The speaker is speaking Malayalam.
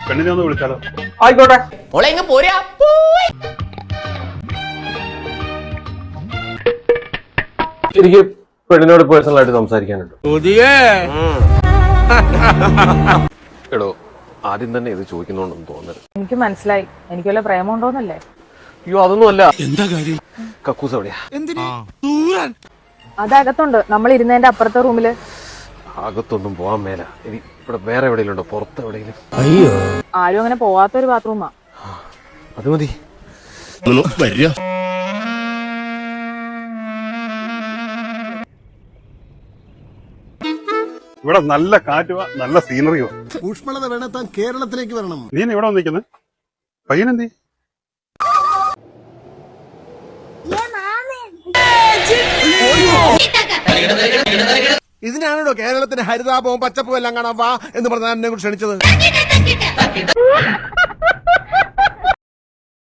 പെണ്ണിനെ ഒന്ന് വിളിച്ചാലോ? ആയിക്കോട്ടെ. പോരാ. എനിക്ക് പെണ്ണിനോട് പേഴ്സണൽ ആയിട്ട് സംസാരിക്കാനുണ്ട്. എടോ, ആദ്യം തന്നെ ഇത് ചോദിക്കുന്നോണ്ടൊന്നും തോന്നരുത്. എനിക്ക് മനസ്സിലായി, എനിക്ക് വല്ല പ്രേമുണ്ടോന്നല്ലേ? അയ്യോ, അതൊന്നും അല്ല. എന്താ കാര്യം? കക്കൂസ് എവിടെയാ? അതകത്തുണ്ട്, നമ്മൾ ഇരുന്നതിന്റെ അപ്പുറത്തെ റൂമില്. അകത്തൊന്നും പോവാൻ മേല. ഇനി ഇവിടെ വേറെ എവിടെയെങ്കിലും ഉണ്ടോ? പുറത്ത് എവിടെയെങ്കിലും? ആരും അങ്ങനെ പോവാത്തൊരു ബാത്റൂമാ. അത് മതി. ഇവിടെ നല്ല കാറ്റുവാ, നല്ല സീനറിയോ. ഊഷ്മളത വേണം, താൻ കേരളത്തിലേക്ക് വരണം. നീ ഇവിടെ വന്നിരിക്കുന്നത് പയ്യനെന്തീ? ഇതിനാണോ കേരളത്തിന് ഹരിതാപവും പച്ചപ്പും എല്ലാം കാണാൻ വാ എന്ന് പറഞ്ഞാൽ എന്നെ ക്ഷണിച്ചത്?